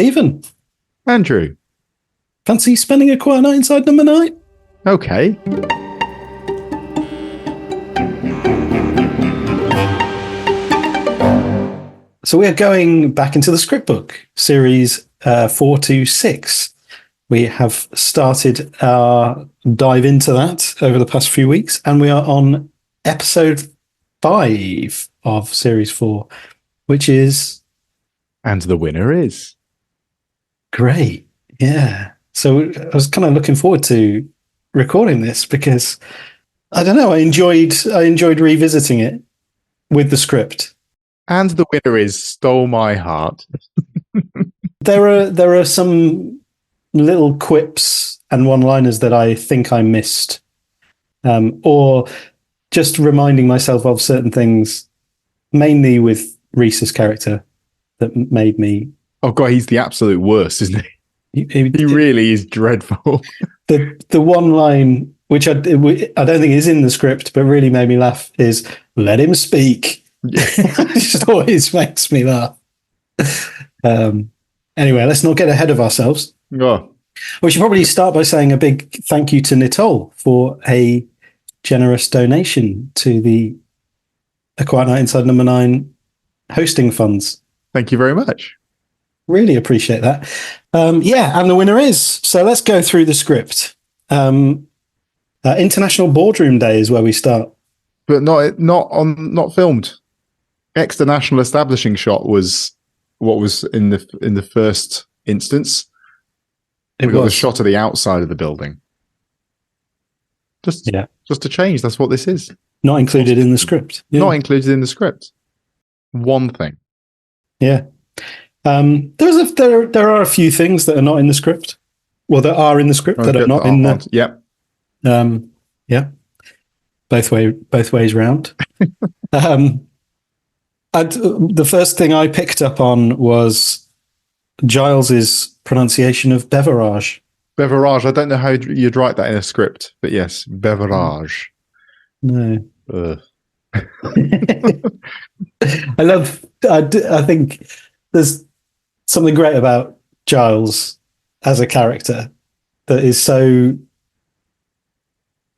Stephen. Andrew. Fancy spending a quiet night inside number 9? Okay. So we are going back into the script book, series 4 to 6. We have started our dive into that over the past few weeks, and we are on episode 5 of series 4, which is... And the winner is... Great. Yeah. So I was kind of looking forward to recording this because, I don't know, I enjoyed revisiting it with the script. And the winner is Stole My Heart. There are some little quips and one-liners that I think I missed, or just reminding myself of certain things, mainly with Reese's character, that made me... Oh God, he's the absolute worst, isn't he? He really is dreadful. The one line, which I don't think is in the script, but really made me laugh, is "Let him speak." Yeah. It just always makes me laugh. Anyway, let's not get ahead of ourselves. Oh. We should probably start by saying a big thank you to Nicole for a generous donation to the A Quiet Night Inside Number 9 hosting funds. Thank you very much. Really appreciate that. Yeah, and the winner is. So let's go through the script. International Boardroom Day is where we start, but not filmed. Extra National Establishing Shot was what was in the first instance. We got the shot of the outside of the building. Just a change. That's what this is. Not included in the script. Yeah. Not included in the script. One thing. Yeah. There are a few things that are not in the script. Well, that are in the script that are not in the... Yep. Yeah. Both ways round. The first thing I picked up on was Giles's pronunciation of beverage. Beverage. I don't know how you'd write that in a script, but yes, beverage. No. I think there's something great about Giles as a character that is so...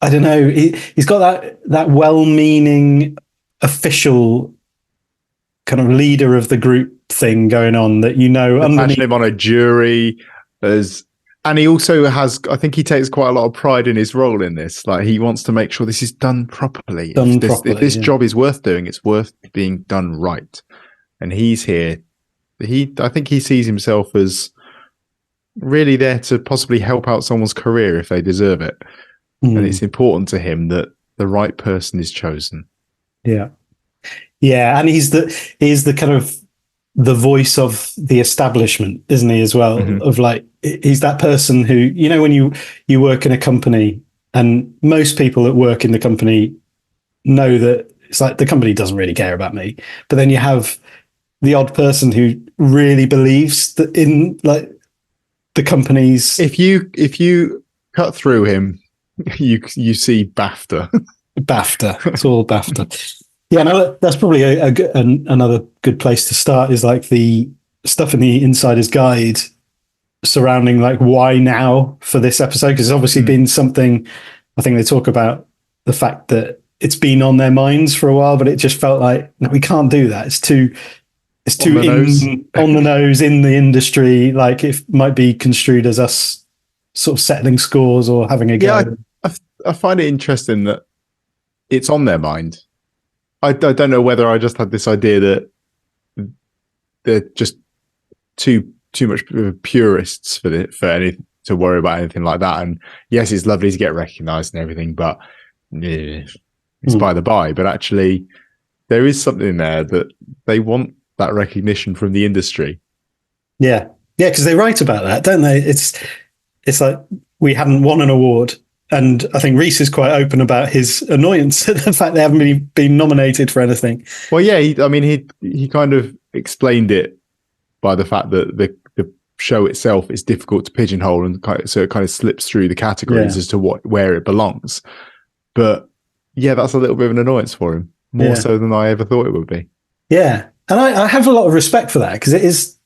I don't know. He's got that well-meaning official kind of leader of the group thing going on that, imagine him on a jury and he also has, I think he takes quite a lot of pride in his role in this. Like, he wants to make sure this is done properly. If this job is worth doing, it's worth being done right. And he's here. I think he sees himself as really there to possibly help out someone's career if they deserve it. And it's important to him that the right person is chosen. Yeah. Yeah. And he's the kind of the voice of the establishment, isn't he, as well? Mm-hmm. Of like, he's that person who, when you work in a company and most people that work in the company know that it's like the company doesn't really care about me. But then you have the odd person who really believes that in like the company's... If you cut through him, you see BAFTA. BAFTA. It's all BAFTA. Yeah, no, that's probably another good place to start, is like the stuff in the Insider's Guide surrounding like why now for this episode, because it's obviously been something. I think they talk about the fact that it's been on their minds for a while, but it just felt like, no, we can't do that. It's too on the nose in the industry. Like, it might be construed as us sort of settling scores or having a go. Yeah, I find it interesting that it's on their mind. I don't know whether I just had this idea that they're just too much purists for anything to worry about anything like that. And yes, it's lovely to get recognised and everything, but it's by the by. But actually, there is something there that they want that recognition from the industry. Yeah, because they write about that, don't they? It's like, we hadn't won an award. And I think Reese is quite open about his annoyance at the fact they haven't really been nominated for anything. Well, yeah, he kind of explained it by the fact that the show itself is difficult to pigeonhole, and so it kind of slips through the categories as to where it belongs. But yeah, that's a little bit of an annoyance for him, more so than I ever thought it would be. Yeah, and I have a lot of respect for that, because it is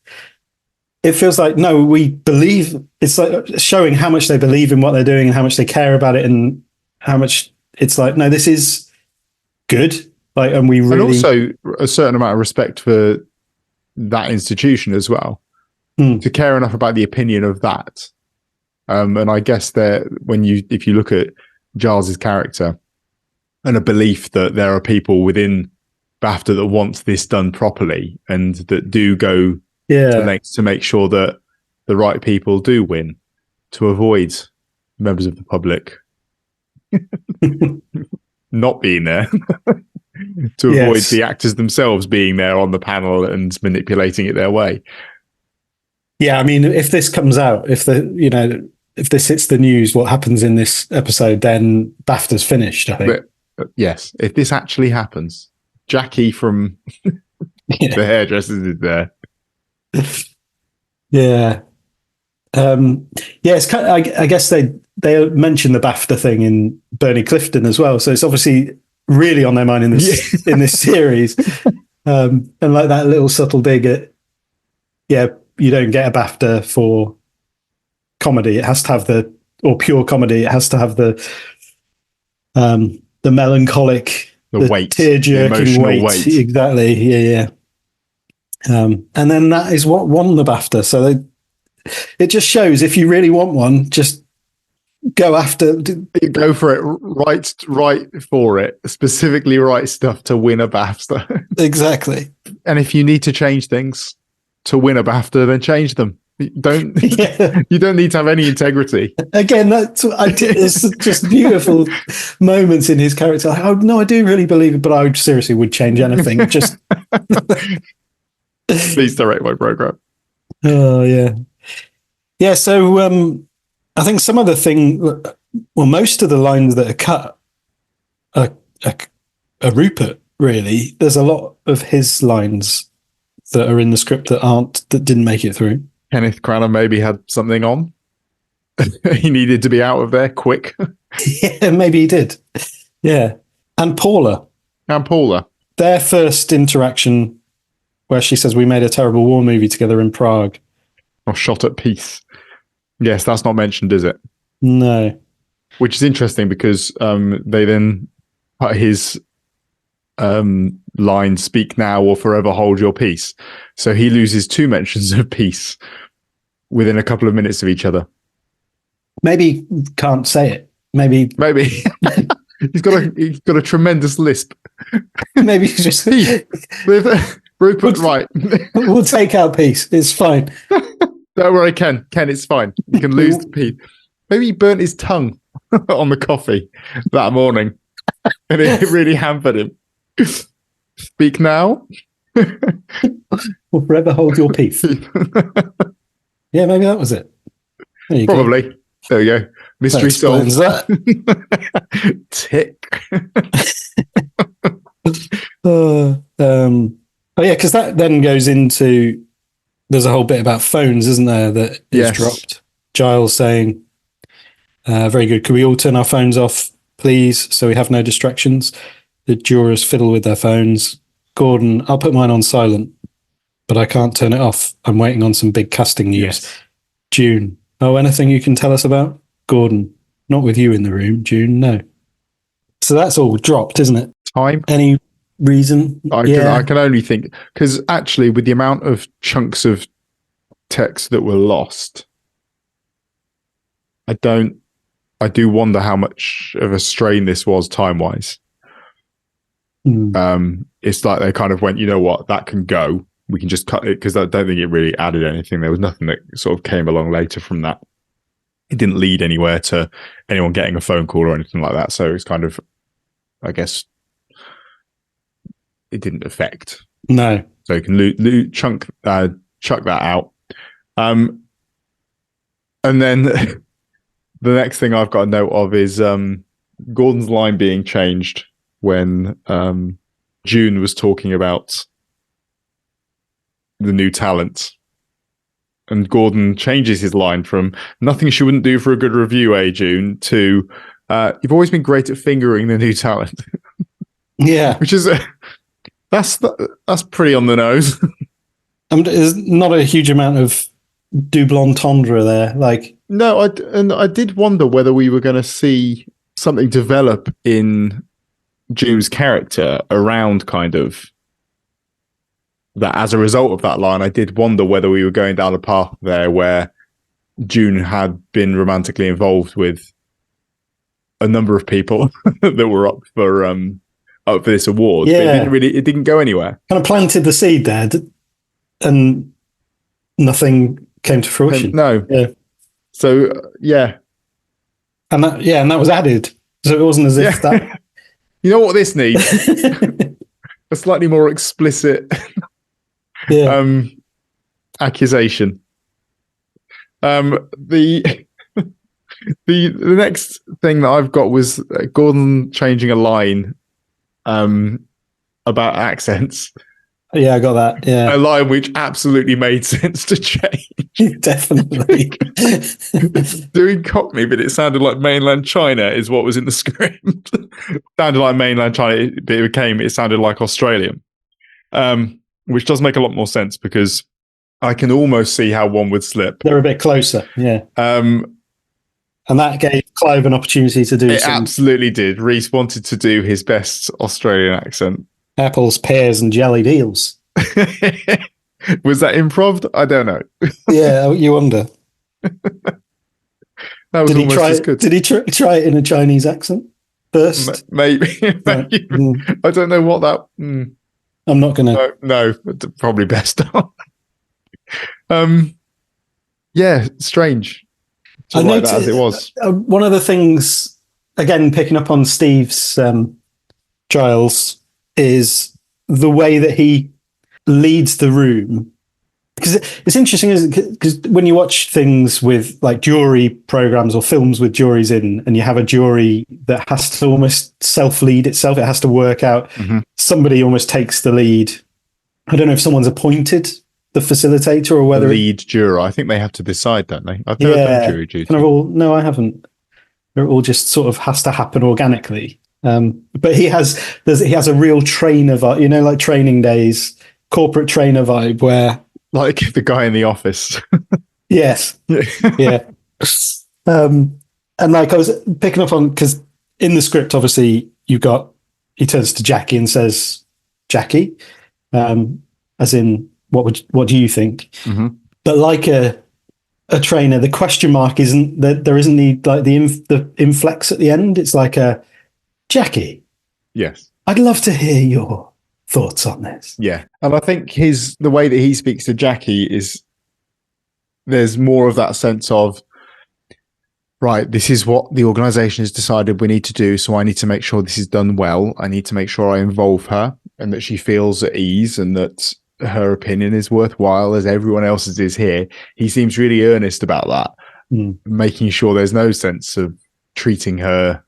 it feels like, no, we believe. It's like showing how much they believe in what they're doing and how much they care about it, and how much it's like, no, this is good. Like, and we really, and also a certain amount of respect for that institution as well, to care enough about the opinion of that. And I guess that if you look at Giles's character and a belief that there are people within BAFTA that want this done properly and that do go to lengths to make sure that the right people do win, to avoid members of the public not being there, to avoid the actors themselves being there on the panel and manipulating it their way. Yeah, I mean, if this comes out, if this hits the news, what happens in this episode, then BAFTA's finished, I think. But, yes, if this actually happens, Jackie from the hairdressers is there. Yeah. It's kind of, I guess they mentioned the BAFTA thing in Bernie Clifton as well, so it's obviously really on their mind in this in this series. And like that little subtle dig at, you don't get a BAFTA for comedy. It has to have or pure comedy. It has to have the melancholic, the weight, tear-jerking weight. Exactly. Yeah. And then that is what won the BAFTA. So it just shows, if you really want one, just go for it. Write for it. Specifically write stuff to win a BAFTA. Exactly. And if you need to change things to win a BAFTA, then change them. You don't need to have any integrity. Again, it's just beautiful moments in his character. Like, oh no, I do really believe it, but I seriously would change anything. Just please direct my program. Oh yeah. So I think some of the most of the lines that are cut are Rupert. Really, there's a lot of his lines that are in the script that didn't make it through. Kenneth Branagh maybe had something on. He needed to be out of there quick. Yeah, maybe he did. Yeah. And Paula. Their first interaction, where she says, we made a terrible war movie together in Prague. Or shot at peace. Yes, that's not mentioned, is it? No. Which is interesting because they then put his line, speak now or forever hold your peace. So he loses 2 mentions of peace within a couple of minutes of each other. Maybe can't say it. Maybe he's got a tremendous lisp. Maybe just Rupert, right. We'll take out peace. It's fine. Don't worry, Ken, it's fine. You can lose the peace. Maybe he burnt his tongue on the coffee that morning and it really hampered him. Speak now. Or forever hold your peace. Yeah, maybe that was it. Probably. Go. There you go. Mystery solved. That. Tick. Because that then goes into, there's a whole bit about phones, isn't there, that is dropped. Giles saying, very good. Can we all turn our phones off, please, so we have no distractions? The jurors fiddle with their phones. Gordon, I'll put mine on silent, but I can't turn it off. I'm waiting on some big casting news. Yes. June, anything you can tell us about? Gordon, not with you in the room. June, no. So that's all dropped, isn't it? Time. Any reason? I can only think, because actually with the amount of chunks of text that were lost, I do wonder how much of a strain this was time-wise. It's like they kind of went, you know what, that can go. We can just cut it, because I don't think it really added anything. There was nothing that sort of came along later from that. It didn't lead anywhere to anyone getting a phone call or anything like that. So it's kind of, I guess, it didn't affect. No. So you can chuck that out. And then the next thing I've got a note of is Gordon's line being changed when June was talking about the new talent. And Gordon changes his line from nothing she wouldn't do for a good review, June, to you've always been great at fingering the new talent. Yeah. Which is, that's pretty on the nose. There's not a huge amount of double entendre there. Like, no, I did wonder whether we were going to see something develop in June's character around kind of that. As a result of that line, I did wonder whether we were going down a path there where June had been romantically involved with a number of people that were up for this award. Yeah. But it didn't go anywhere. Kind of planted the seed there, and nothing came to fruition. No. Yeah. So and that was added. So it wasn't as if that. You know what this needs? A slightly more explicit accusation. The next thing that I've got was Gordon changing a line about accents. Yeah, I got that. Yeah. A line which absolutely made sense to change. Definitely. Doing Cockney, but it sounded like mainland China is what was in the script. Sounded like mainland China, but it sounded like Australian. Which does make a lot more sense because I can almost see how one would slip. They're a bit closer, yeah. And that gave Clive an opportunity to do it. Absolutely did. Reese wanted to do his best Australian accent. Apples, pears, and jellied eels. Was that improv? I don't know. Yeah, you wonder. That was almost as good. Did he try it in a Chinese accent first? Maybe. I don't know what that... I'm not going to... No, probably best not. Yeah, strange. I noticed that as it was. One of the things, again, picking up on Steve's trials, is the way that he leads the room. Because it's interesting, isn't it? Because when you watch things with like jury programs or films with juries in, and you have a jury that has to almost self-lead itself, it has to work out. Mm-hmm. Somebody almost takes the lead. I don't know if someone's appointed the facilitator or whether... The lead juror. I think they have to decide, don't they? I've never done jury duty. No, I haven't. It all just sort of has to happen organically. But he has a real trainer vibe, like Training Days, corporate trainer vibe where... Like the guy in the office. Yes. Yeah. And like I was picking up on, because in the script, obviously, he turns to Jackie and says, Jackie, as in, what do you think? Mm-hmm. But like a trainer, the question mark isn't that there isn't the inflex at the end. It's like a Jackie. Yes. I'd love to hear your thoughts on this. Yeah. And I think the way that he speaks to Jackie is there's more of that sense of, right, this is what the organization has decided we need to do. So I need to make sure this is done well. I need to make sure I involve her and that she feels at ease and that her opinion is worthwhile as everyone else's is here. He seems really earnest about that, making sure there's no sense of treating her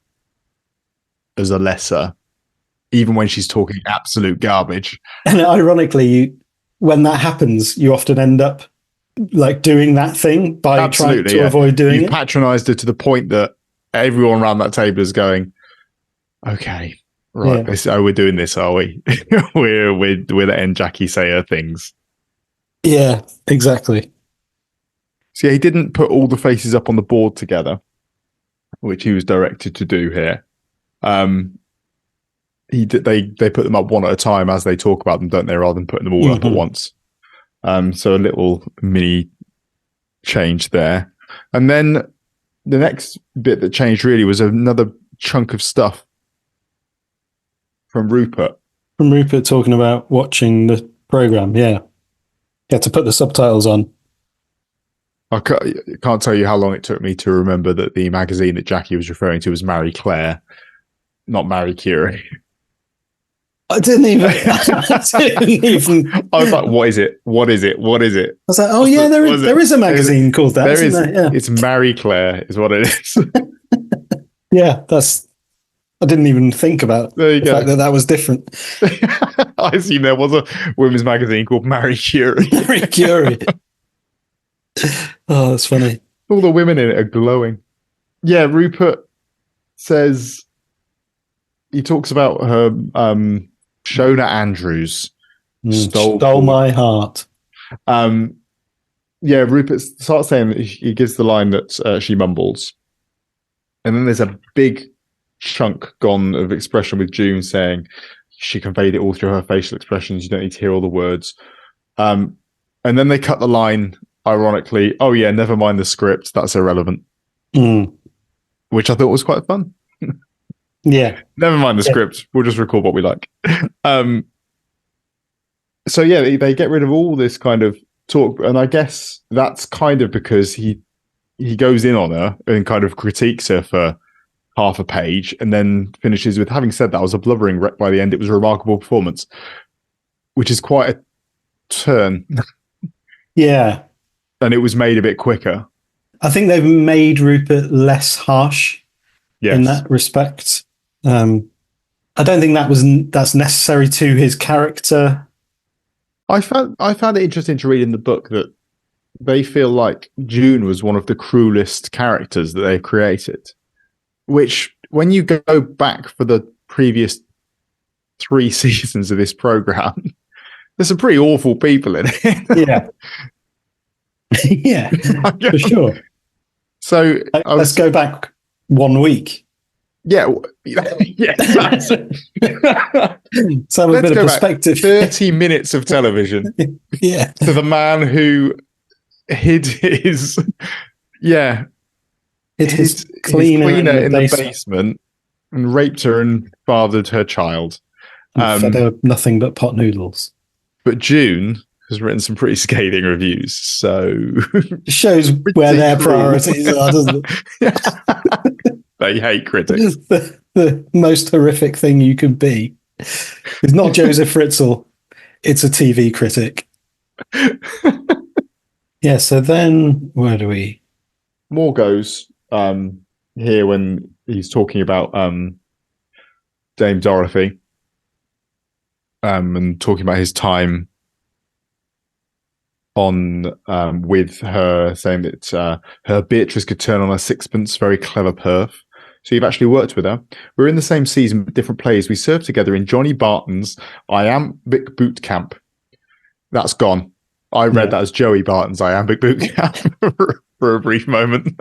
as a lesser, even when she's talking absolute garbage. And ironically, when that happens, you often end up like doing that thing by trying to avoid doing it. You've patronized her to the point that everyone around that table is going, okay, right, we're doing this, are we? we're letting Jackie say her things. Yeah, exactly. So he didn't put all the faces up on the board together, which he was directed to do here. They put them up one at a time as they talk about them, don't they, rather than putting them all up at once. So a little mini change there. And then the next bit that changed really was another chunk of stuff from Rupert. From Rupert talking about watching the program, yeah. He had to put the subtitles on. I can't tell you how long it took me to remember that the magazine that Jackie was referring to was Marie Claire, not Marie Curie. I didn't even. I was like, what is it? What is it? What is it? I was like, oh, yeah, there is a magazine called that. There is. There? Yeah. It's Marie Claire, is what it is. Yeah, I didn't even think about the fact that was different. I assume there was a women's magazine called Marie Curie. Marie Curie. Oh, that's funny. All the women in it are glowing. Yeah, Rupert says he talks about her Shona Andrews stole my heart. Yeah, Rupert starts saying that he gives the line that she mumbles. And then there's a big chunk gone of expression with June saying she conveyed it all through her facial expressions. You don't need to hear all the words. And then they cut the line, ironically, oh yeah, never mind the script. That's irrelevant. Which I thought was quite fun. Yeah. Never mind the script. We'll just record what we like. So yeah, they get rid of all this kind of talk. And I guess that's kind of because he goes in on her and kind of critiques her for half a page and then finishes with, having said that, I was a blubbering wreck by the end. It was a remarkable performance, which is quite a turn. Yeah. And it was made a bit quicker. I think they've made Rupert less harsh in that respect. I don't think that's necessary to his character. I found it interesting to read in the book that they feel like June was one of the cruelest characters that they've created. Which, when you go back for the previous 3 seasons of this program, there's some pretty awful people in it. Yeah. Yeah, for sure. So let's go back 1 week. Yeah, yeah. So a bit of perspective. 30 minutes of television. Yeah, to the man who hid his cleaner in the basement and raped her and fathered her child. Fed her nothing but pot noodles. But June has written some pretty scathing reviews, so it shows where their priorities are, doesn't it? They hate critics. The most horrific thing you can be is not Joseph Fritzl, it's a TV critic. Yeah, so then where do we? More goes here when he's talking about Dame Dorothy and talking about his time on with her, saying that her Beatrice could turn on a sixpence, very clever perf. So you've actually worked with her. We're in the same season with different plays. We served together in Johnny Barton's Iambic Boot Camp. That's gone. I read that as Joey Barton's Iambic Boot Camp for a brief moment.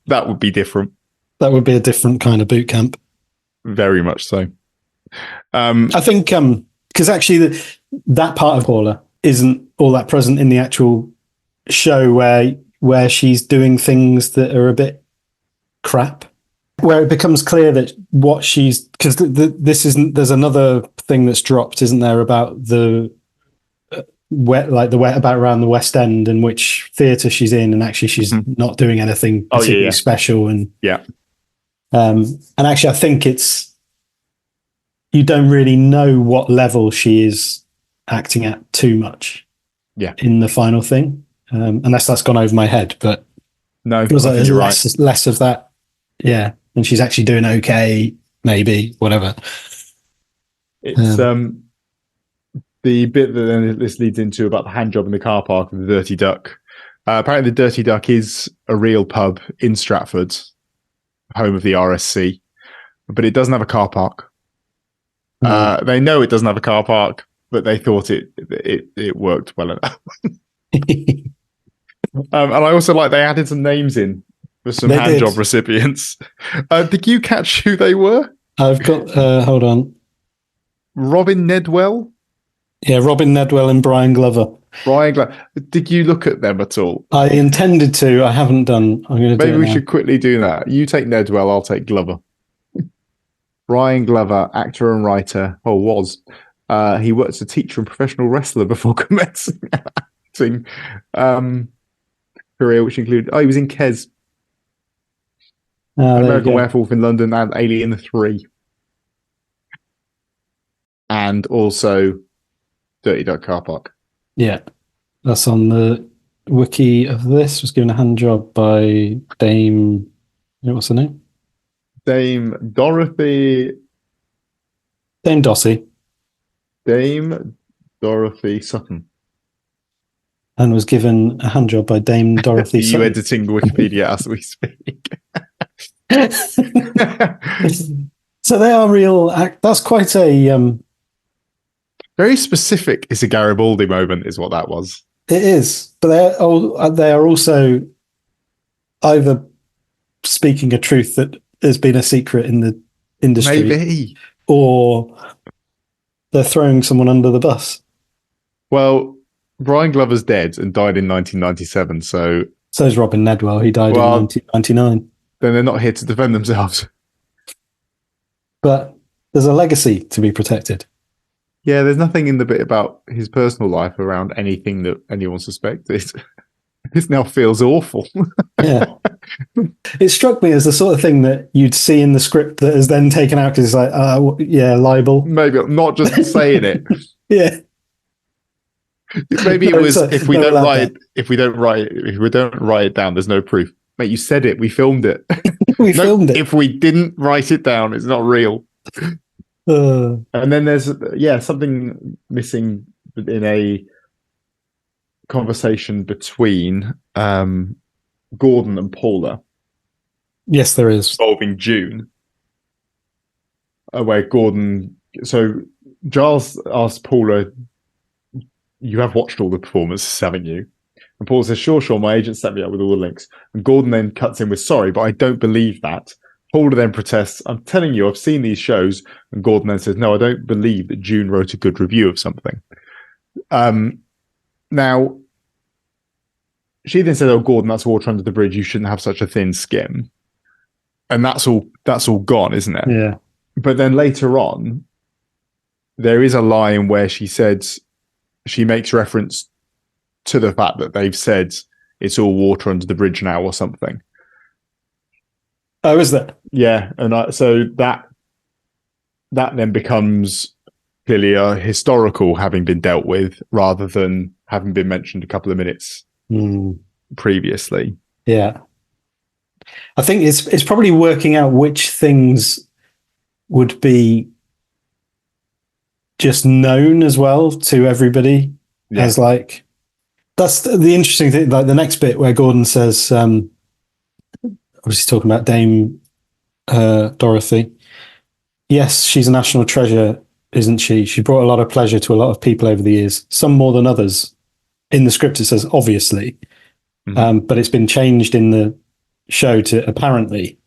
That would be different. That would be a different kind of boot camp. Very much so. I think because actually that part of Paula isn't all that present in the actual show where she's doing things that are a bit crap, where it becomes clear that what she's, because there's another thing that's dropped, isn't there, about the about around the West End and which theatre she's in, and actually she's not doing anything particularly special, and and actually I think it's, you don't really know what level she is acting at too much in the final thing, unless that's gone over my head, but no, it was like less of that. Yeah, and she's actually doing okay, maybe, whatever. It's the bit that then this leads into about the hand job in the car park of the Dirty Duck. Apparently the Dirty Duck is a real pub in Stratford, home of the RSC, but it doesn't have a car park. They know it doesn't have a car park, but they thought it worked well enough. And I also like they added some names in for some hand job recipients. Did you catch who they were? I've got, hold on. Robin Nedwell? Yeah, Robin Nedwell and Brian Glover. Brian Glover. Did you look at them at all? I intended to. I haven't done. I'm going to do it. Maybe we should quickly do that. You take Nedwell, I'll take Glover. Brian Glover, actor and writer, was. He worked as a teacher and professional wrestler before commencing acting career, which included, he was in Kes. American Werewolf in London and Alien 3. And also Dirty Duck Car Park. Yeah. That's on the wiki of this. Was given a hand job by Dame, what's her name? Dame Dorothy. Dame Dossie. Dame Dorothy Sutton. And was given a hand job by Dame Dorothy Sutton. You editing Wikipedia as we speak. So they are real. That's quite a very specific. It's a Garibaldi moment, is what that was. It is, but they are also either speaking a truth that has been a secret in the industry, maybe, or they're throwing someone under the bus. Well, Brian Glover's dead and died in 1997, so is Robin Nedwell. He died in 1999. Then they're not here to defend themselves. But there's a legacy to be protected. Yeah, there's nothing in the bit about his personal life around anything that anyone suspected. This now feels awful. Yeah. It struck me as the sort of thing that you'd see in the script that is then taken out because it's like, libel. Maybe not just saying it. Yeah. Maybe it was if we don't write it down, there's no proof. Mate, you said it. We filmed it. We filmed it. If we didn't write it down, it's not real. And then there's something missing in a conversation between Gordon and Paula. Yes, there is. Involving June. Where Gordon... So Giles asks Paula, you have watched all the performances, haven't you? And Paula says, sure, my agent set me up with all the links. And Gordon then cuts in with, sorry, but I don't believe that. Paula then protests, I'm telling you, I've seen these shows. And Gordon then says, no, I don't believe that June wrote a good review of something. Now, she then said, oh, Gordon, that's water under the bridge. You shouldn't have such a thin skin. And that's all gone, isn't it? Yeah. But then later on, there is a line where she makes reference to the fact that they've said it's all water under the bridge now or something. Oh, is that? Yeah. And so that then becomes clearly a historical having been dealt with rather than having been mentioned a couple of minutes previously. Yeah. I think it's probably working out which things would be just known as well to everybody as like, that's the interesting thing. Like the next bit where Gordon says, obviously talking about Dame Dorothy. Yes, she's a national treasure, isn't she? She brought a lot of pleasure to a lot of people over the years, some more than others. In the script, it says obviously, but it's been changed in the show to apparently.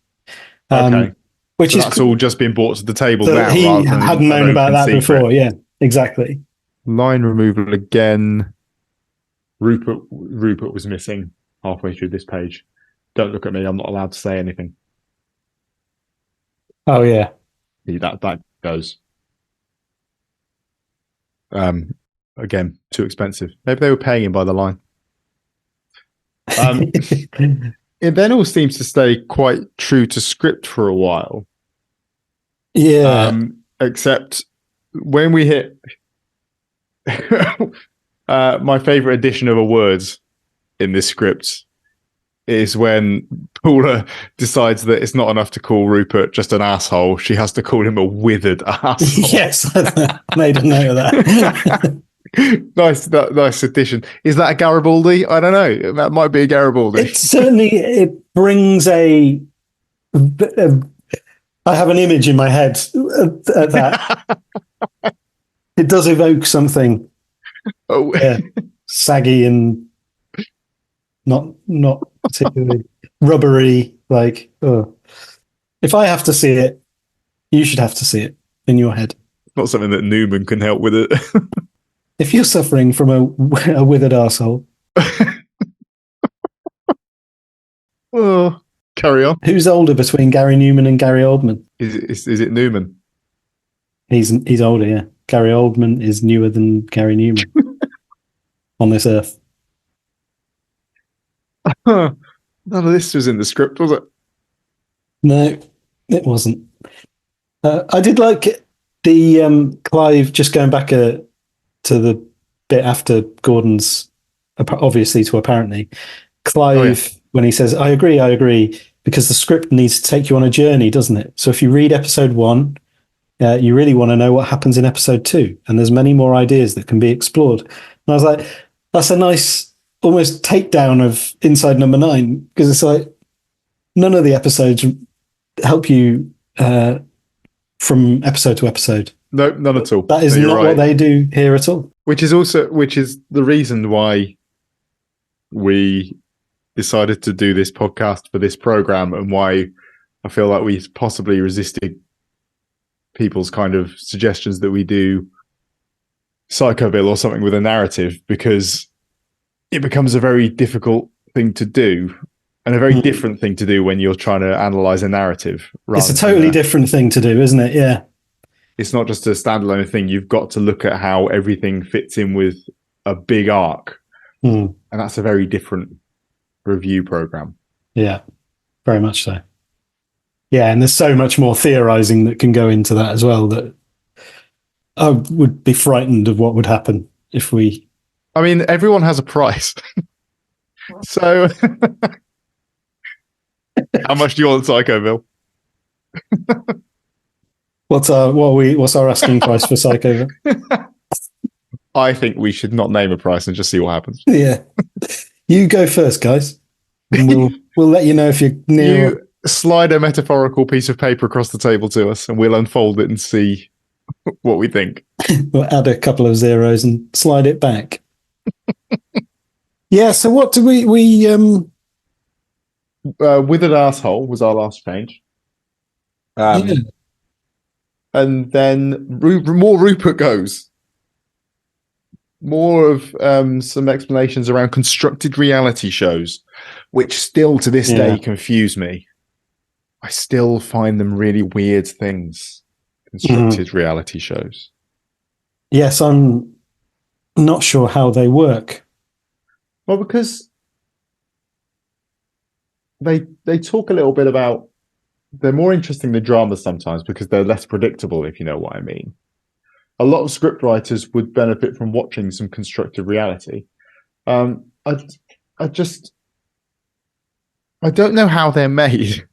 Which that's all just been brought to the table now. He hadn't known about that before. Yeah, exactly. Line removal again. Rupert was missing halfway through this page. Don't look at me. I'm not allowed to say anything. Oh yeah. That goes. Again, too expensive. Maybe they were paying him by the line. It then all seems to stay quite true to script for a while. Yeah. Except when we hit my favorite addition of a word in this script is when Paula decides that it's not enough to call Rupert just an asshole. She has to call him a withered asshole. Yes, I made a note of that. Nice addition. Is that a Garibaldi? I don't know. That might be a Garibaldi. It brings I have an image in my head at that. It does evoke something. Oh, yeah, saggy and not particularly rubbery. Like, if I have to see it, you should have to see it in your head. Not something that Newman can help with it. If you're suffering from a withered arsehole. Oh, carry on. Who's older between Gary Newman and Gary Oldman? Is it Newman? He's older, yeah. Gary Oldman is newer than Gary Newman on this earth. None of this was in the script, was it? No, it wasn't. I did like the Clive just going back to the bit after Gordon's, obviously to apparently, Clive, when he says, I agree, because the script needs to take you on a journey, doesn't it? So if you read episode 1, you really want to know what happens in episode 2, and there's many more ideas that can be explored. And I was like, that's a nice almost takedown of Inside Number 9, because it's like none of the episodes help you from episode to episode. No, none at all. That is not what they do here at all. Which is the reason why we decided to do this podcast for this program, and why I feel like we possibly resisted people's kind of suggestions that we do Psychoville or something with a narrative, because it becomes a very difficult thing to do, and a very different thing to do when you're trying to analyze a narrative. It's a totally different thing to do, isn't it? Yeah. It's not just a standalone thing. You've got to look at how everything fits in with a big arc. And that's a very different review program. Yeah, very much so. Yeah, and there's so much more theorizing that can go into that as well, that I would be frightened of what would happen if we... I mean, everyone has a price. So how much do you want Psychoville? What's our asking price for Psychoville? I think we should not name a price and just see what happens. Yeah. You go first, guys. And we'll let you know if you're near. You slide a metaphorical piece of paper across the table to us, and we'll unfold it and see what we think. We'll add a couple of zeros and slide it back. Yeah, so what do we Withered Asshole was our last change. yeah. And then more Rupert Goes. More of some explanations around constructed reality shows, which still to this day confuse me. I still find them really weird things, constructed reality shows. Yes, I'm not sure how they work. Well, because they talk a little bit about, they're more interesting than dramas sometimes because they're less predictable, if you know what I mean. A lot of script writers would benefit from watching some constructed reality. I don't know how they're made.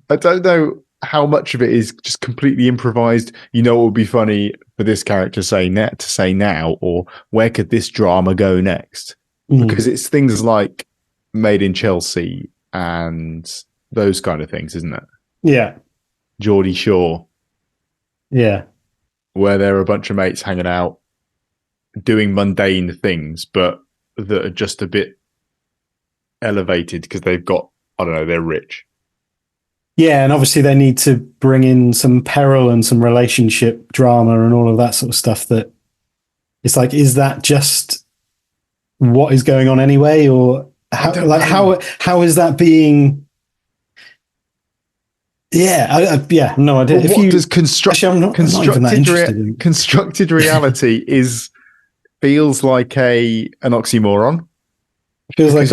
I don't know how much of it is just completely improvised. You know, what would be funny for this character to say now, or where could this drama go next? Because it's things like Made in Chelsea and those kind of things, isn't it? Yeah. Geordie Shore. Yeah. Where there are a bunch of mates hanging out, doing mundane things, but that are just a bit elevated because they've got, I don't know, they're rich. Yeah, and obviously they need to bring in some peril and some relationship drama and all of that sort of stuff. That it's like, is that just what is going on anyway, or how is that being? Yeah, no idea. Well, what does constructed reality feels like an oxymoron? Feels like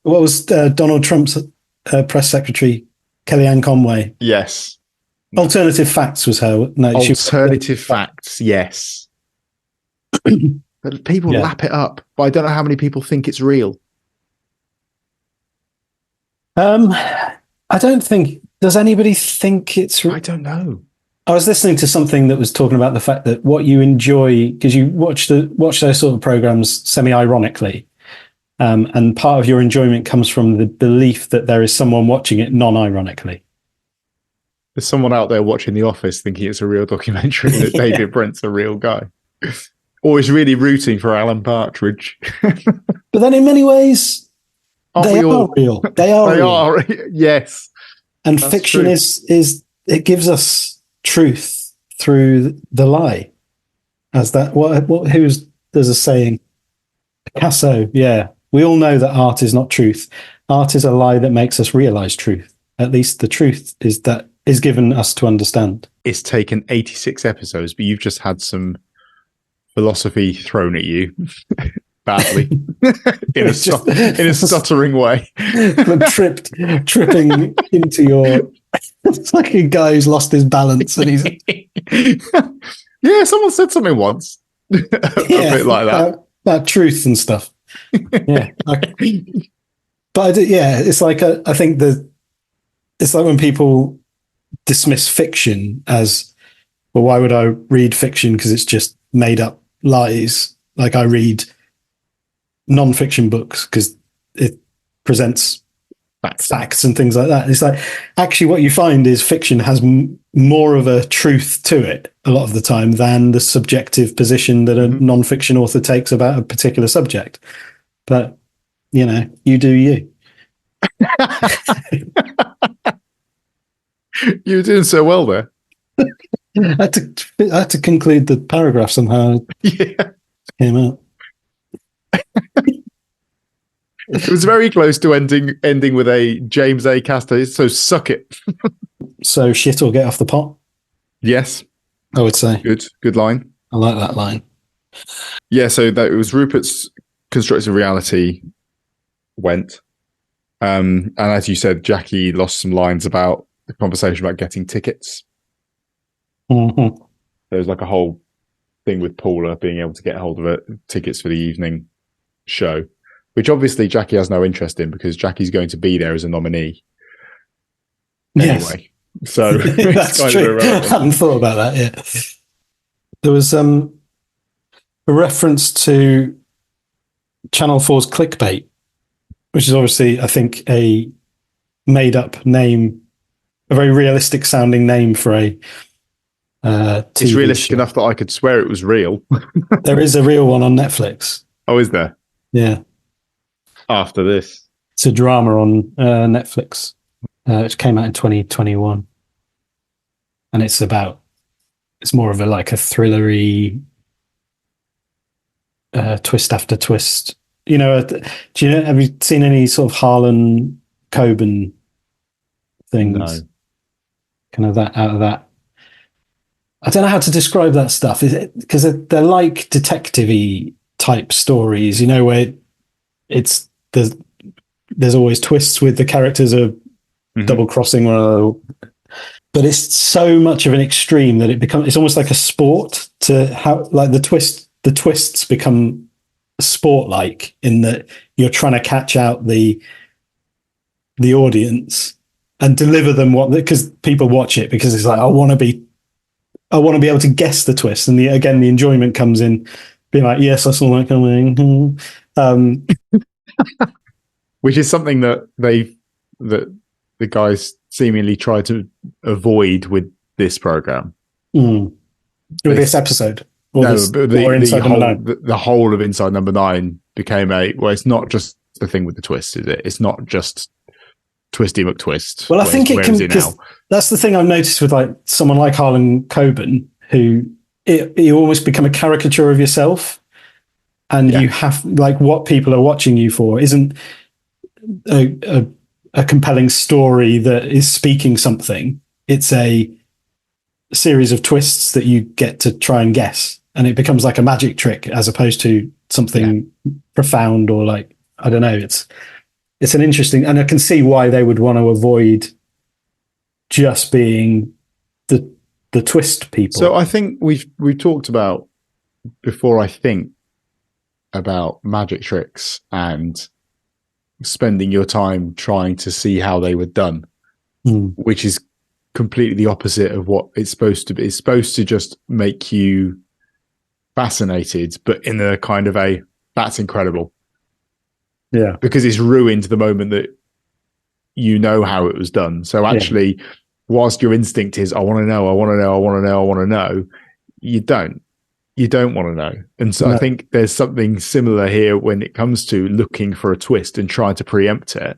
what was Donald Trump's press secretary, Kellyanne Conway? Yes. Alternative facts was her. No, Alternative facts, yes. But people lap it up, but I don't know how many people think it's real. I don't think. Does anybody think it's real? I don't know. I was listening to something that was talking about the fact that what you enjoy, because you watch those sort of programs semi-ironically, and part of your enjoyment comes from the belief that there is someone watching it non-ironically. There's someone out there watching The Office thinking it's a real documentary, that David Brent's a real guy. Or is really rooting for Alan Partridge. But then in many ways, they are real. They are, yes. And that's fiction true. is it gives us truth through the lie. As that there's a saying, Picasso, yeah. We all know that art is not truth. Art is a lie that makes us realize truth. At least the truth is given us to understand. It's taken 86 episodes, but you've just had some philosophy thrown at you. Badly. in a stuttering way. Tripping into your... It's like a guy who's lost his balance and he's... Yeah, someone said something once. a bit like that. About truth and stuff. Yeah. But it's like, I think it's like when people dismiss fiction as, well, why would I read fiction? Because it's just made up lies. Like I read non-fiction books because it presents facts and things like that. It's like, actually what you find is fiction has more of a truth to it a lot of the time than the subjective position that a non-fiction author takes about a particular subject. But you do you. You were doing so well there. I had to conclude the paragraph somehow. Yeah. Came out. It was very close to ending with a James A. Caster. So suck it. So shit or get off the pot. Yes, I would say. Good line. I like that line. Yeah, so that it was Rupert's constructed reality went. And as you said, Jackie lost some lines about the conversation about getting tickets. Mm-hmm. There was like a whole thing with Paula being able to get hold of tickets for the evening show, which obviously Jackie has no interest in because Jackie's going to be there as a nominee. Anyway, yes. So that's kind true. I hadn't thought about that yet. There was a reference to Channel 4's clickbait, which is obviously, I think, a made-up name, a very realistic sounding name for a TV It's realistic show. Enough that I could swear it was real. There is a real one on Netflix. Oh, is there? Yeah. After this. It's a drama on Netflix, which came out in 2021. And it's more of a thrillery twist after twist. Have you seen any sort of Harlan Coben things? No. Kind of that, out of that. I don't know how to describe that stuff. Because they're like detective-y type stories, where there's always twists with the characters are double crossing one another. But it's so much of an extreme that it's almost like a sport to how the twists become sport-like in that you're trying to catch out the audience and deliver them because people watch it because it's like, I want to be able to guess the twist. And the enjoyment comes in being like, yes, I saw that coming. Which is something that the guys seemingly try to avoid with this program. With this episode. The whole of Inside Number 9 became it's not just the thing with the twist, is it? It's not just Twisty McTwist. Well, I think it can, because that's the thing I've noticed with someone like Harlan Coben, who you almost become a caricature of yourself, and you have what people are watching you for isn't a compelling story that is speaking something. It's a series of twists that you get to try and guess, and it becomes like a magic trick as opposed to something profound or I don't know. It's an interesting, and I can see why they would want to avoid just being the twist people. So I think we've talked about before, I think, about magic tricks and spending your time trying to see how they were done, which is completely the opposite of what it's supposed to be. It's supposed to just make you fascinated, but in a kind of that's incredible. Yeah. Because it's ruined the moment that you know how it was done. So actually, whilst your instinct is, I want to know, you don't want to know. And so I think there's something similar here when it comes to looking for a twist and trying to preempt it,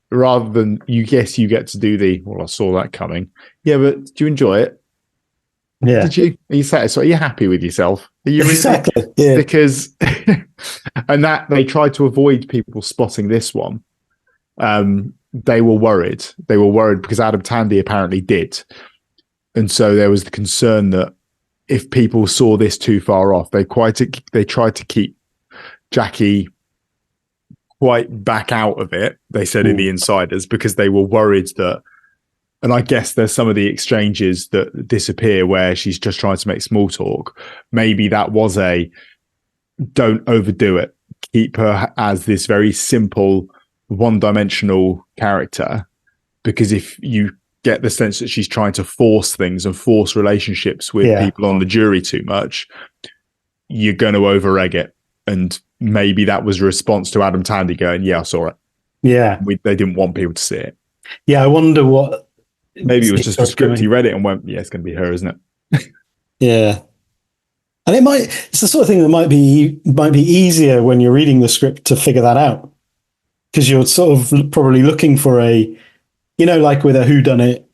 rather than you get to do I saw that coming. Yeah, but do you enjoy it? Yeah. Did you? Are you satisfied? Are you happy with yourself? Are you exactly? Yeah. Because, and that they tried to avoid people spotting this one. They were worried. They were worried because Adam Tandy apparently did. And so there was the concern that if people saw this too far off, they tried to keep Jackie quite back out of it, they said in the insiders, because they were worried that, and I guess there's some of the exchanges that disappear where she's just trying to make small talk. Maybe that was don't overdo it. Keep her as this very simple, one-dimensional character, because if you get the sense that she's trying to force things and force relationships with people on the jury too much, you're going to over-egg it. And maybe that was a response to Adam Tandy going, yeah, I saw it. Yeah. They didn't want people to see it. Yeah, I wonder what... Maybe it was just a script. He read it and went, yeah, it's going to be her, isn't it? Yeah. And it's the sort of thing that might be easier when you're reading the script to figure that out. because you're sort of probably looking for a, like with a whodunit,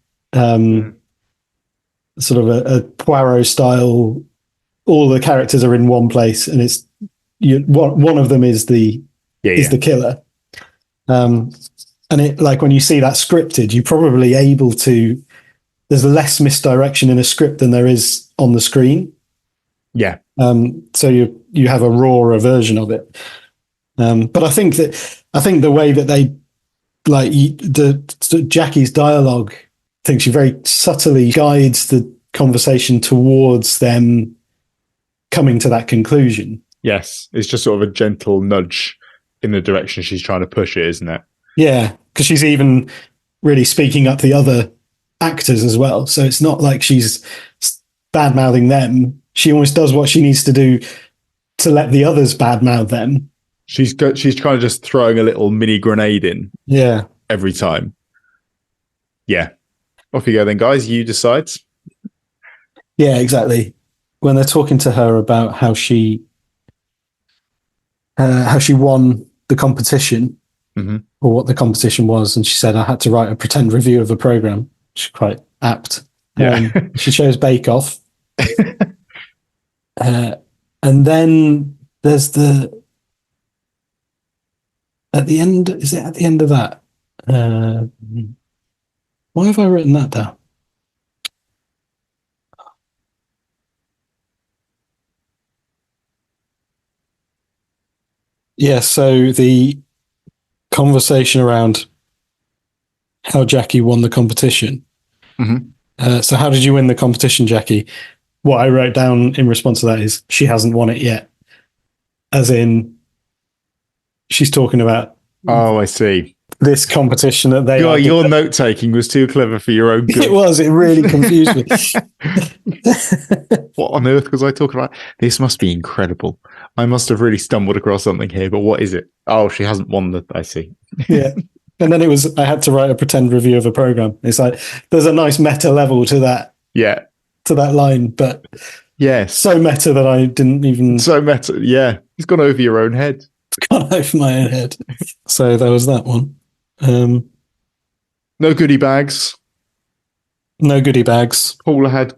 sort of a Poirot style. All the characters are in one place, and it's one of them is the killer. And it, like, when you see that scripted, you're probably able to. There's less misdirection in a script than there is on the screen. Yeah. So you have a rawer version of it. But I think the way that they Jackie's dialogue, I think she very subtly guides the conversation towards them coming to that conclusion. Yes, it's just sort of a gentle nudge in the direction she's trying to push it, isn't it? Yeah, because she's even really speaking up the other actors as well. So it's not like she's bad-mouthing them. She almost does what she needs to do to let the others bad-mouth them. She's kind of just throwing a little mini grenade in. Yeah. Every time. Yeah. Off you go then, guys. You decide. Yeah, exactly. When they're talking to her about how she won the competition, or what the competition was, and she said, I had to write a pretend review of a program. She's quite apt. Yeah. She shows Bake Off. And then there's at the end, is it at the end of that? Why have I written that down? Yeah, so the conversation around how Jackie won the competition. So how did you win the competition, Jackie? What I wrote down in response to that is she hasn't won it yet. As in, she's talking about... Oh, I see. This competition that they... Your note-taking was too clever for your own good. It was. It really confused me. What on earth was I talking about? This must be incredible. I must have really stumbled across something here, but what is it? Oh, she hasn't won the... I see. Yeah. And then I had to write a pretend review of a program. It's like, there's a nice meta level to that. Yeah. To that line, but yes, so meta that I didn't even... So meta, yeah. It's gone over your own head. It's gone over my own head. So there was that one. No goodie bags. No goodie bags. Paula's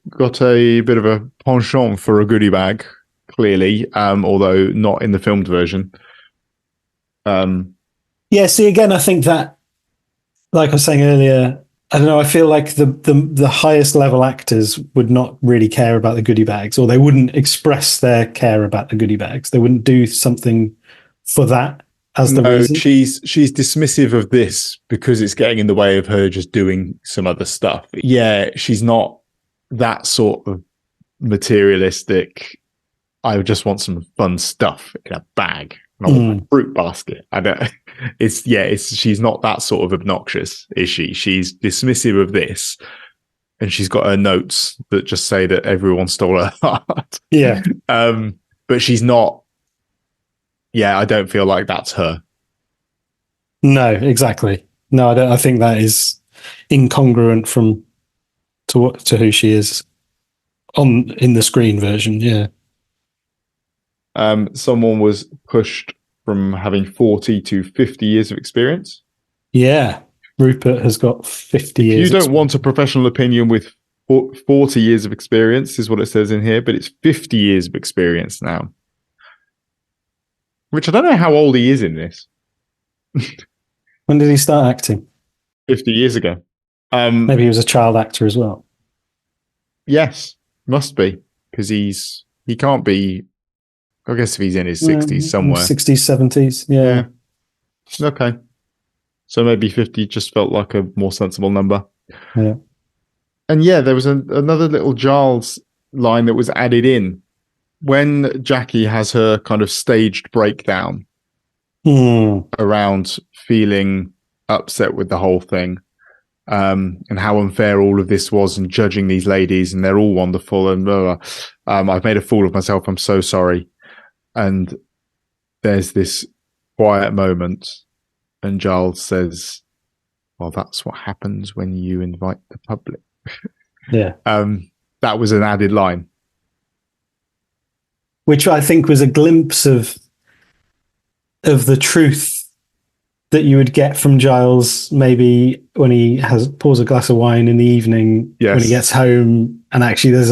got a bit of a penchant for a goodie bag, clearly, although not in the filmed version. Yeah, see, again, I think that, like I was saying earlier, I don't know, I feel like the highest level actors would not really care about the goodie bags, or they wouldn't express their care about the goodie bags. They wouldn't do something for that as the reason. She's dismissive of this because it's getting in the way of her just doing some other stuff. Yeah, she's not that sort of materialistic. I just want some fun stuff in a bag. Not a fruit basket. She's not that sort of obnoxious, is she? She's dismissive of this, and she's got her notes that just say that everyone stole her heart. Yeah. But she's not. Yeah, I don't feel like that's her. No, exactly. No, I don't. I think that is incongruent to who she is in the screen version. Yeah. Someone was pushed from having 40 to 50 years of experience. Yeah. Rupert has got 50 years. You don't want a professional opinion with 40 years of experience, is what it says in here, but it's 50 years of experience now. Which I don't know how old he is in this. When did he start acting? 50 years ago. Maybe he was a child actor as well. Yes, must be. Because he can't be... I guess if he's in his 60s somewhere. 60s, 70s, yeah. Okay. So maybe 50 just felt like a more sensible number. Yeah. And yeah, there was another little Giles line that was added in. When Jackie has her kind of staged breakdown around feeling upset with the whole thing, and how unfair all of this was, and judging these ladies, and they're all wonderful, and blah, blah. I've made a fool of myself. I'm so sorry. And there's this quiet moment, and Giles says, well, that's what happens when you invite the public. Yeah. That was an added line. Which I think was a glimpse of of the truth that you would get from Giles, maybe when he pours a glass of wine in the evening when he gets home, and actually there's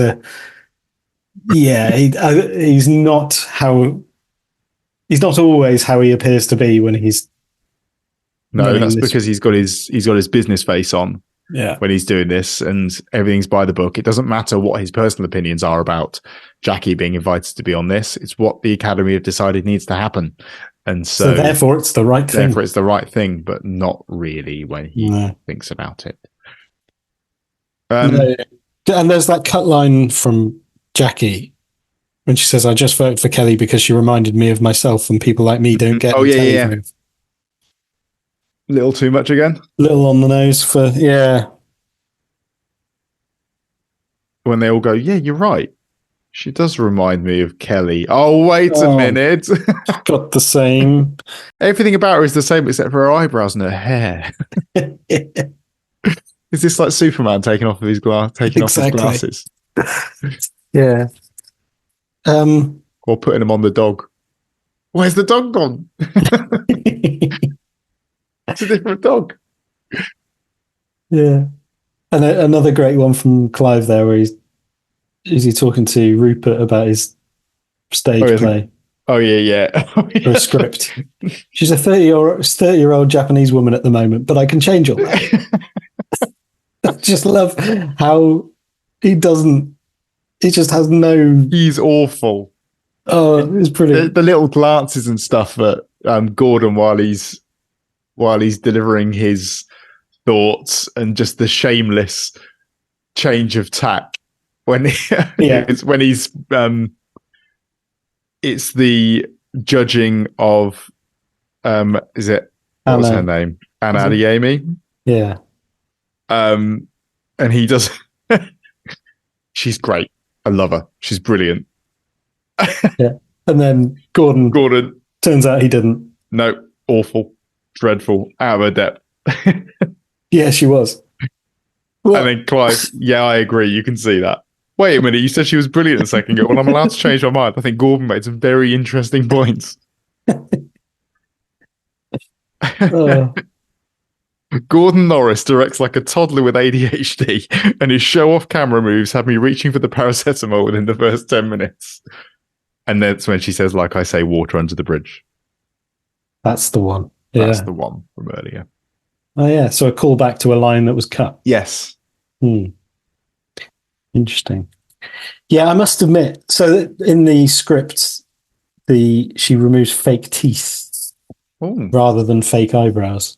he's not always how he appears to be when he's. No, that's because he's got his business face on. Yeah. When he's doing this, and everything's by the book. It doesn't matter what his personal opinions are about Jackie being invited to be on this. It's what the Academy have decided needs to happen. And so therefore it's the right thing. Therefore it's the right thing, but not really when he thinks about it. And there's that cut line from Jackie when she says, "I just voted for Kelly because she reminded me of myself, and people like me don't get." Little too much again. Little on the nose for When they all go, yeah, you're right. She does remind me of Kelly. Oh, wait a minute. Got the same. Everything about her is the same except for her eyebrows and her hair. Is this like Superman taking off his glasses? Yeah. Or putting him on the dog. Where's the dog gone? It's a different dog. Yeah. And another great one from Clive there, where is he talking to Rupert about his stage play? Oh yeah. Or a script. She's a 30-year-old Japanese woman at the moment, but I can change all that. I just love how he just has no. He's awful. Oh, it's pretty. The little glances and stuff at Gordon while he's delivering his thoughts, and just the shameless change of tack when it's the judging of is it what was her name, Anna Adeyemi? Yeah. And he does. She's great. I love her. She's brilliant. Yeah. And then Gordon turns out he didn't. No, awful, dreadful, out of her depth. Yeah, she was. Well, and then Clive, yeah, I agree. You can see that. Wait a minute, you said she was brilliant a second ago. Well, I'm allowed to change my mind. I think Gordon made some very interesting points. Gordon Norris directs like a toddler with ADHD, and his show-off camera moves had me reaching for the paracetamol within the first 10 minutes. And that's when she says, like I say, water under the bridge. That's the one. That's the one from earlier. Oh, yeah. So a callback to a line that was cut. Yes. Interesting. Yeah, I must admit. So in the script, she removes fake teeth rather than fake eyebrows.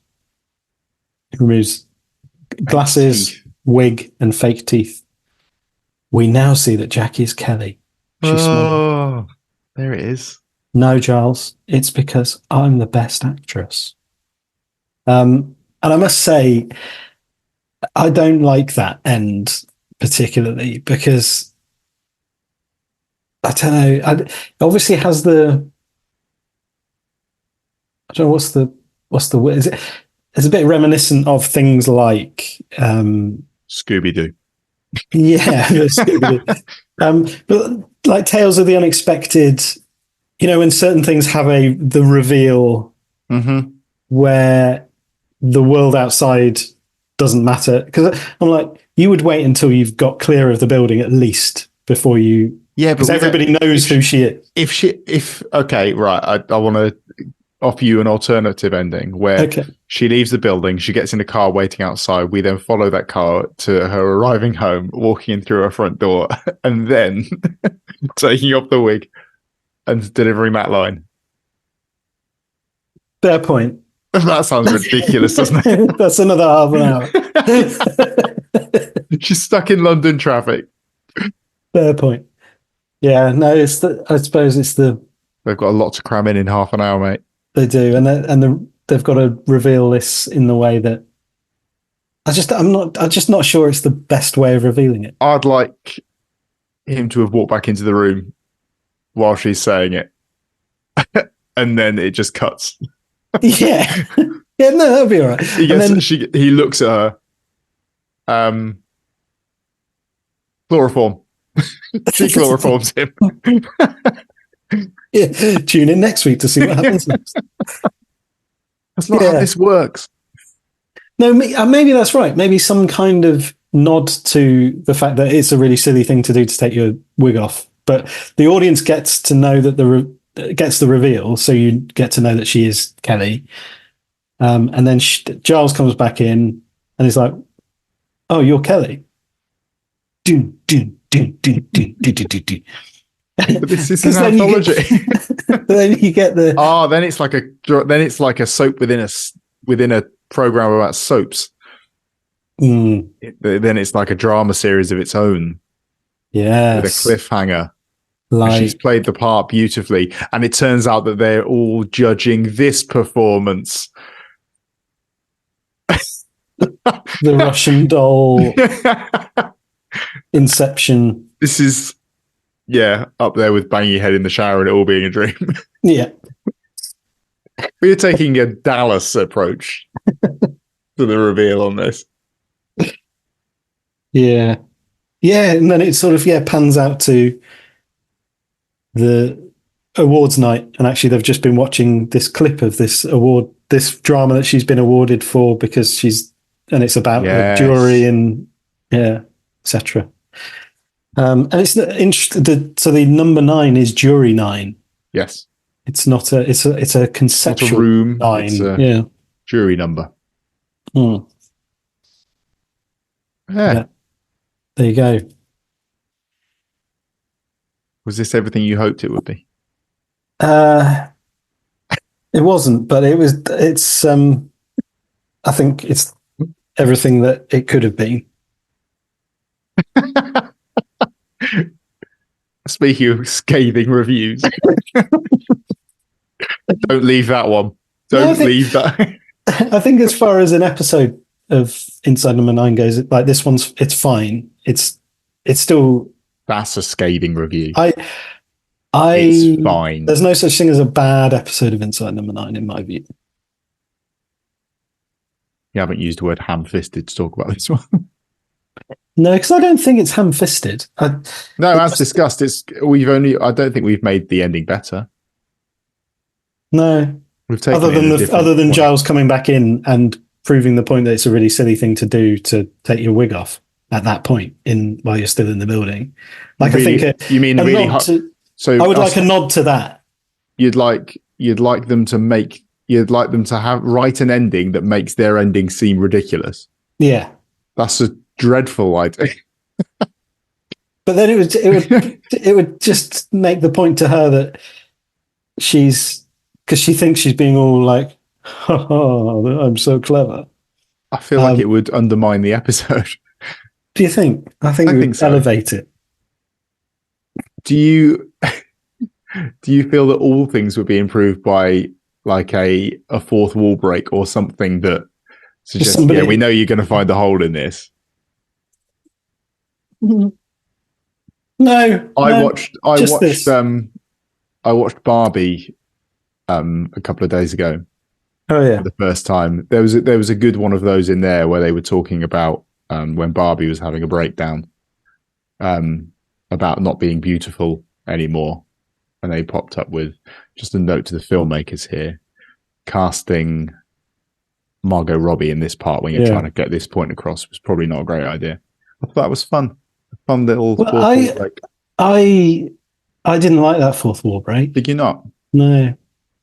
It removes glasses, wig, and fake teeth. We now see that Jackie is Kelly. She's smiling. There it is. No, Giles, it's because I'm the best actress. And I must say, I don't like that end particularly because I don't know. It obviously has the. I don't know what's the is it? It's a bit reminiscent of things like Scooby-Doo. Yeah, Scooby-Doo. But like Tales of the Unexpected, when certain things have the reveal where the world outside doesn't matter. Because I'm like, you would wait until you've got clear of the building at least before you. Yeah, because everybody knows who she is. Okay, right. I want to offer you an alternative ending where she leaves the building, she gets in a car waiting outside. We then follow that car to her arriving home, walking in through her front door, and then taking off the wig and delivering that line. Fair point. That sounds ridiculous, doesn't it? That's another half an hour. She's stuck in London traffic. Fair point. Yeah, no, I suppose it's the. They've got a lot to cram in half an hour, mate. They do, and they've got to reveal this in the way that I'm just not sure it's the best way of revealing it. I'd like him to have walked back into the room while she's saying it, and then it just cuts. Yeah, no, that'd be all right. He looks at her. Chloroform. She chloroforms him. Yeah, tune in next week to see what happens next. That's not how this works. No, maybe that's right. Maybe some kind of nod to the fact that it's a really silly thing to do to take your wig off, but the audience gets to know that gets the reveal, so you get to know that she is Kelly. And then Giles comes back in and he's like, "Oh, you're Kelly." Do do do do do do do do. But this is an anthology. Then you get the then it's like a soap within a program about soaps. Then it's like a drama series of its own. Yes, with a cliffhanger. She's played the part beautifully, and it turns out that they're all judging this performance. The Russian doll, Inception. This is, up there with banging your head in the shower and it all being a dream. Yeah. We're taking a Dallas approach to the reveal on this. Yeah. Yeah, and then it sort of, pans out to the awards night, and actually they've just been watching this clip of this drama that she's been awarded for because and it's about the jury and etc. And it's interesting. So the number 9 is jury 9. Yes, it's not it's a conceptual not a room 9. It's a jury number. Yeah. There you go. Was this everything you hoped it would be? It wasn't, but it's I think it's everything that it could have been. Speaking of scathing reviews, don't leave that one. Leave that. I think as far as an episode of Inside Number 9 goes, like this one's, it's fine. It's still. That's a scathing review. It's fine. There's no such thing as a bad episode of Inside Number 9 in my view. You haven't used the word ham-fisted to talk about this one. No, because I don't think it's ham-fisted. As discussed, I don't think we've made the ending better. No. We've taken other than Giles coming back in and proving the point that it's a really silly thing to do to take your wig off at that point while you're still in the building. Like, really, I think you mean really hard. So I would like a nod to that. You'd like them to write an ending that makes their ending seem ridiculous. Yeah. That's a dreadful idea. But then it would just make the point to her that because she thinks she's being all like, I'm so clever. I feel like it would undermine the episode. Do you think? I think it would elevate it. Do you feel that all things would be improved by like a fourth wall break or something that suggests, we know you're going to find the hole in this? No. I watched Barbie a couple of days ago. Oh yeah. For the first time. There was a good one of those in there where they were talking about when Barbie was having a breakdown about not being beautiful anymore. And they popped up with just a note to the filmmakers here, casting Margot Robbie in this part when you're trying to get this point across was probably not a great idea. I thought that was fun. A fun little fourth wall break. I didn't like that fourth wall break. Did you not? No.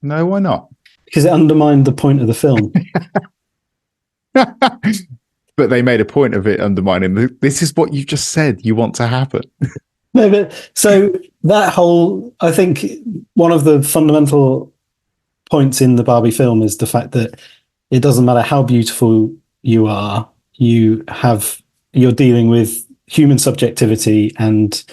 No, why not? Because it undermined the point of the film. But they made a point of it undermining. This is what you just said you want to happen. No, but so that whole, I think one of the fundamental points in the Barbie film is the fact that it doesn't matter how beautiful you are, you're dealing with human subjectivity and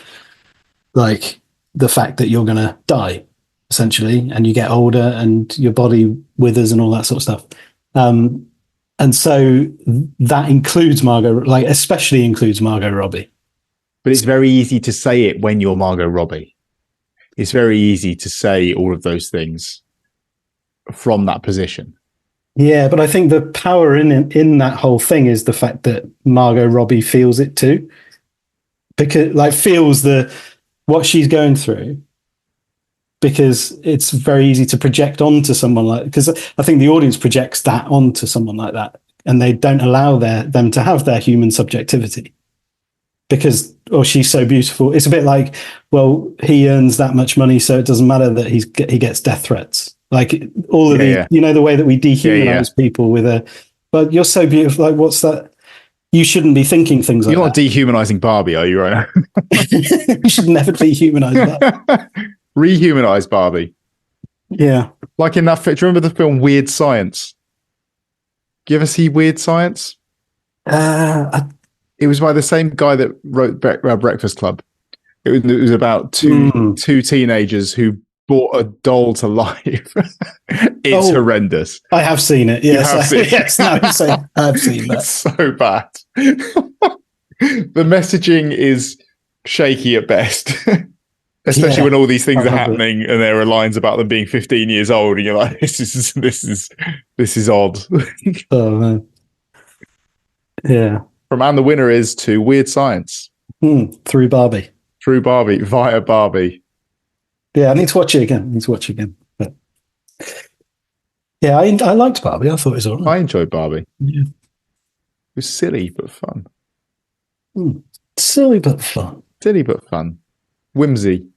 like the fact that you're going to die essentially, and you get older and your body withers and all that sort of stuff. And so that includes especially includes Margot Robbie. But it's very easy to say it when you're Margot Robbie. It's very easy to say all of those things from that position. Yeah, but I think the power in that whole thing is the fact that Margot Robbie feels it too. Because feels what she's going through, because it's very easy to project onto someone like, because I think the audience projects that onto someone like that, and they don't allow them to have their human subjectivity because, oh, she's so beautiful. It's a bit like, well, he earns that much money, so it doesn't matter that he gets death threats. Like all of the way that we dehumanize people with but you're so beautiful. Like, what's that? You shouldn't be thinking things like that. You're not dehumanizing Barbie, are you, right now? You should never dehumanize that. Rehumanize Barbie. Yeah. Like in that film. Do you remember the film Weird Science? Do you ever see Weird Science? It was by the same guy that wrote Breakfast Club. It was about two teenagers who brought a doll to life. It's horrendous. I have seen it. Yes, yes, no, I've seen that. It's so bad. The messaging is shaky at best, especially when all these things are happening and there are lines about them being 15 years old, and you're like, this is odd. Oh man. Yeah. From And the Winner Is to Weird Science. Through Barbie. Through Barbie, via Barbie. Yeah, I need to watch it again. But yeah, I liked Barbie. I thought it was all right. I enjoyed Barbie. Yeah. It was silly but fun. Silly but fun. Silly but fun. Whimsy.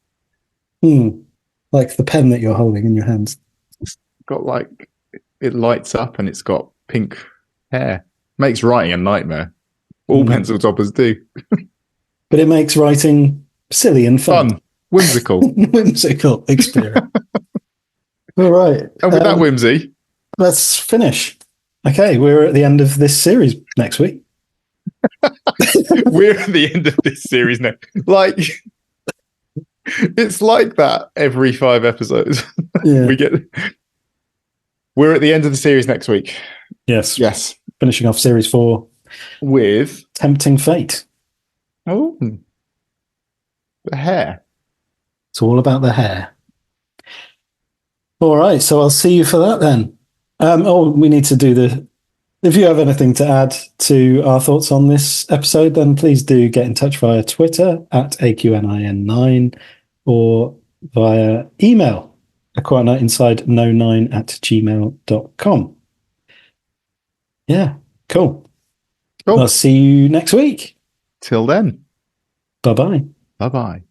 Like the pen that you're holding in your hands. It's got like, it lights up and it's got pink hair. Makes writing a nightmare. All pencil toppers do. But it makes writing silly and fun. Whimsical. Whimsical experience. All right. And with that whimsy, let's finish. Okay, we're at the end of this series next week. We're at the end of this series now. Like, it's like that every 5 episodes. Yeah. We're at the end of the series next week. Yes. Finishing off series 4 with Tempting Fate. Oh, the hair. It's all about the hair. All right, so I'll see you for that then. We need to do if you have anything to add to our thoughts on this episode, then please do get in touch via Twitter at AQNIN9 or via email, aquanightside09@gmail.com. Yeah, cool. I'll see you next week. Till then. Bye-bye. Bye-bye.